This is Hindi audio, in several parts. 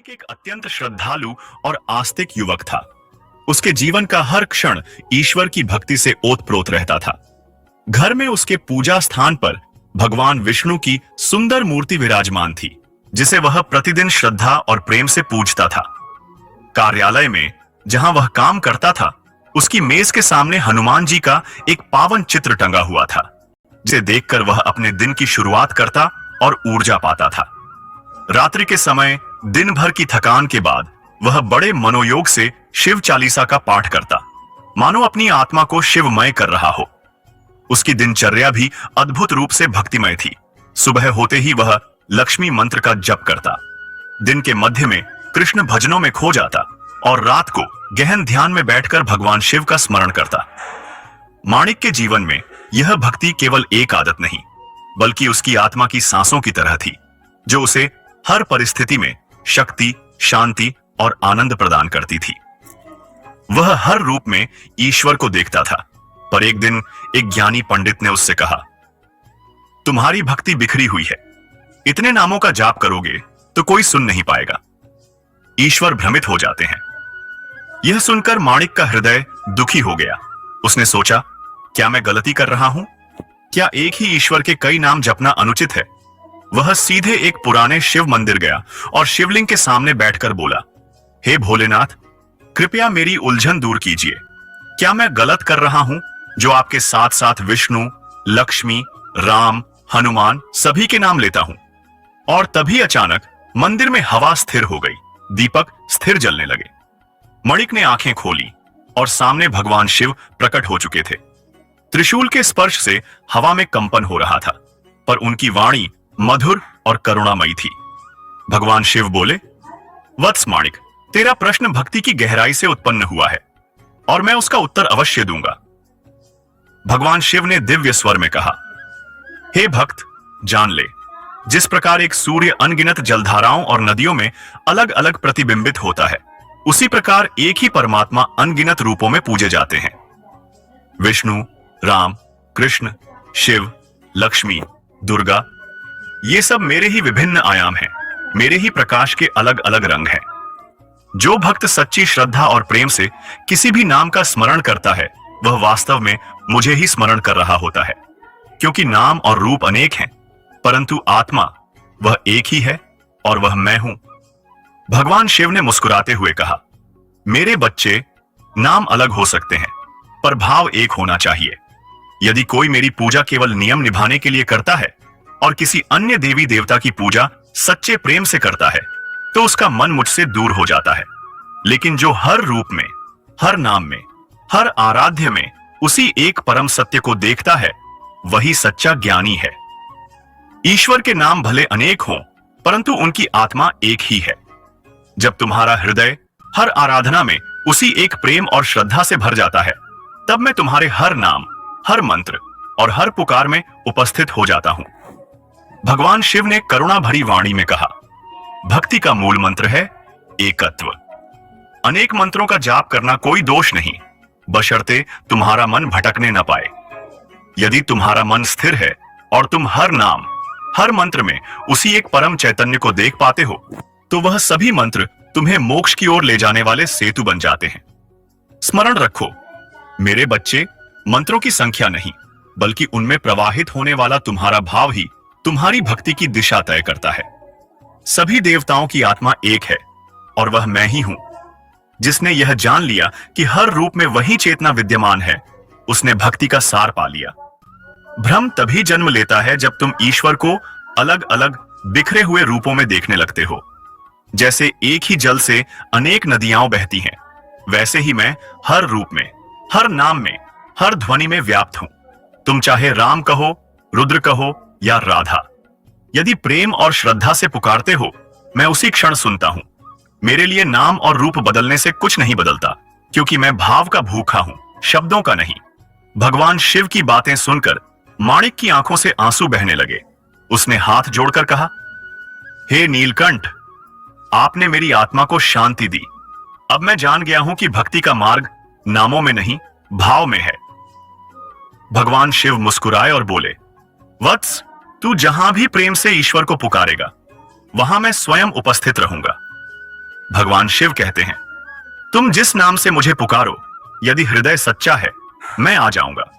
माणिक एक अत्यंत श्रद्धालु और आस्तिक युवक था। उसके जीवन का हर क्षण ईश्वर की भक्ति से ओतप्रोत रहता था। घर में उसके पूजा स्थान पर भगवान विष्णु की सुंदर मूर्ति विराजमान थी, जिसे वह प्रतिदिन श्रद्धा और प्रेम से पूजता था। कार्यालय में जहां वह काम करता था, उसकी मेज के सामने हनुमान जी का एक पावन चित्र टंगा हुआ था, जिसे देखकर वह अपने दिन की शुरुआत करता और ऊर्जा पाता था। रात्रि के समय दिन भर की थकान के बाद वह बड़े मनोयोग से शिव चालीसा का पाठ करता, मानो अपनी आत्मा को शिवमय कर रहा हो। उसकी दिनचर्या भी अद्भुत रूप से भक्तिमय थी। सुबह होते ही वह लक्ष्मी मंत्र का जप करता, दिन के मध्य में कृष्ण भजनों में खो जाता और रात को गहन ध्यान में बैठकर भगवान शिव का स्मरण करता। माणिक के जीवन में यह भक्ति केवल एक आदत नहीं, बल्कि उसकी आत्मा की सांसों की तरह थी, जो उसे हर परिस्थिति में शक्ति, शांति और आनंद प्रदान करती थी। वह हर रूप में ईश्वर को देखता था, पर एक दिन एक ज्ञानी पंडित ने उससे कहा, तुम्हारी भक्ति बिखरी हुई है, इतने नामों का जाप करोगे तो कोई सुन नहीं पाएगा। ईश्वर भ्रमित हो जाते हैं। यह सुनकर माणिक का हृदय दुखी हो गया। उसने सोचा, क्या मैं गलती कर रहा हूं? क्या एक ही ईश्वर के कई नाम जपना अनुचित है? वह सीधे एक पुराने शिव मंदिर गया और शिवलिंग के सामने बैठकर बोला, हे भोलेनाथ, कृपया मेरी उलझन दूर कीजिए। क्या मैं गलत कर रहा हूं जो आपके साथ साथ विष्णु, लक्ष्मी, राम, हनुमान सभी के नाम लेता हूं? और तभी अचानक मंदिर में हवा स्थिर हो गई, दीपक स्थिर जलने लगे। माणिक ने आंखें खोली और सामने भगवान शिव प्रकट हो चुके थे। त्रिशूल के स्पर्श से हवा में कंपन हो रहा था, पर उनकी वाणी मधुर और करुणामयी थी। भगवान शिव बोले, वत्स माणिक, तेरा प्रश्न भक्ति की गहराई से उत्पन्न हुआ है और मैं उसका उत्तर अवश्य दूंगा। भगवान शिव ने दिव्य स्वर में कहा, हे भक्त, जान ले, जिस प्रकार एक सूर्य अनगिनत जलधाराओं और नदियों में अलग अलग प्रतिबिंबित होता है, उसी प्रकार एक ही परमात्मा अनगिनत रूपों में पूजे जाते हैं। विष्णु, राम, कृष्ण, शिव, लक्ष्मी, दुर्गा, ये सब मेरे ही विभिन्न आयाम हैं, मेरे ही प्रकाश के अलग अलग रंग हैं। जो भक्त सच्ची श्रद्धा और प्रेम से किसी भी नाम का स्मरण करता है, वह वास्तव में मुझे ही स्मरण कर रहा होता है, क्योंकि नाम और रूप अनेक हैं, परंतु आत्मा वह एक ही है और वह मैं हूं। भगवान शिव ने मुस्कुराते हुए कहा, मेरे बच्चे, नाम अलग हो सकते हैं, पर भाव एक होना चाहिए। यदि कोई मेरी पूजा केवल नियम निभाने के लिए करता है और किसी अन्य देवी देवता की पूजा सच्चे प्रेम से करता है, तो उसका मन मुझसे दूर हो जाता है। लेकिन जो हर रूप में, हर नाम में, हर आराध्य में उसी एक परम सत्य को देखता है, वही सच्चा ज्ञानी है। ईश्वर के नाम भले अनेक हों, परंतु उनकी आत्मा एक ही है। जब तुम्हारा हृदय हर आराधना में उसी एक प्रेम और श्रद्धा से भर जाता है, तब मैं तुम्हारे हर नाम, हर मंत्र और हर पुकार में उपस्थित हो जाता हूं। भगवान शिव ने करुणा भरी वाणी में कहा, भक्ति का मूल मंत्र है एकत्व। अनेक मंत्रों का जाप करना कोई दोष नहीं, बशर्ते तुम्हारा मन भटकने न पाए। यदि तुम्हारा मन स्थिर है और तुम हर नाम, हर मंत्र में उसी एक परम चैतन्य को देख पाते हो, तो वह सभी मंत्र तुम्हें मोक्ष की ओर ले जाने वाले सेतु बन जाते हैं। स्मरण रखो, मेरे बच्चे, मंत्रों की संख्या नहीं, बल्कि उनमें प्रवाहित होने वाला तुम्हारा भाव ही तुम्हारी भक्ति की दिशा तय करता है। सभी देवताओं की आत्मा एक है और वह मैं ही हूं। जिसने यह जान लिया कि हर रूप में वही चेतना विद्यमान है, उसने भक्ति का सार पा लिया। भ्रम तभी जन्म लेता है जब तुम ईश्वर को अलग अलग बिखरे हुए रूपों में देखने लगते हो। जैसे एक ही जल से अनेक नदियां बहती हैं, वैसे ही मैं हर रूप में, हर नाम में, हर ध्वनि में व्याप्त हूं। तुम चाहे राम कहो, रुद्र कहो या राधा, यदि प्रेम और श्रद्धा से पुकारते हो, मैं उसी क्षण सुनता हूं। मेरे लिए नाम और रूप बदलने से कुछ नहीं बदलता, क्योंकि मैं भाव का भूखा हूं, शब्दों का नहीं। भगवान शिव की बातें सुनकर माणिक की आंखों से आंसू बहने लगे। उसने हाथ जोड़कर कहा, हे नीलकंठ, आपने मेरी आत्मा को शांति दी। अब मैं जान गया हूं कि भक्ति का मार्ग नामों में नहीं, भाव में है। भगवान शिव मुस्कुराए और बोले, वत्स, तू जहां भी प्रेम से ईश्वर को पुकारेगा, वहां मैं स्वयं उपस्थित रहूंगा। भगवान शिव कहते हैं, तुम जिस नाम से मुझे पुकारो, यदि हृदय सच्चा है मैं आ जाऊंगा।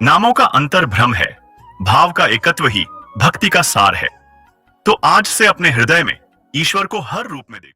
नामों का अंतर भ्रम है, भाव का एकत्व ही भक्ति का सार है। तो आज से अपने हृदय में ईश्वर को हर रूप में देखो।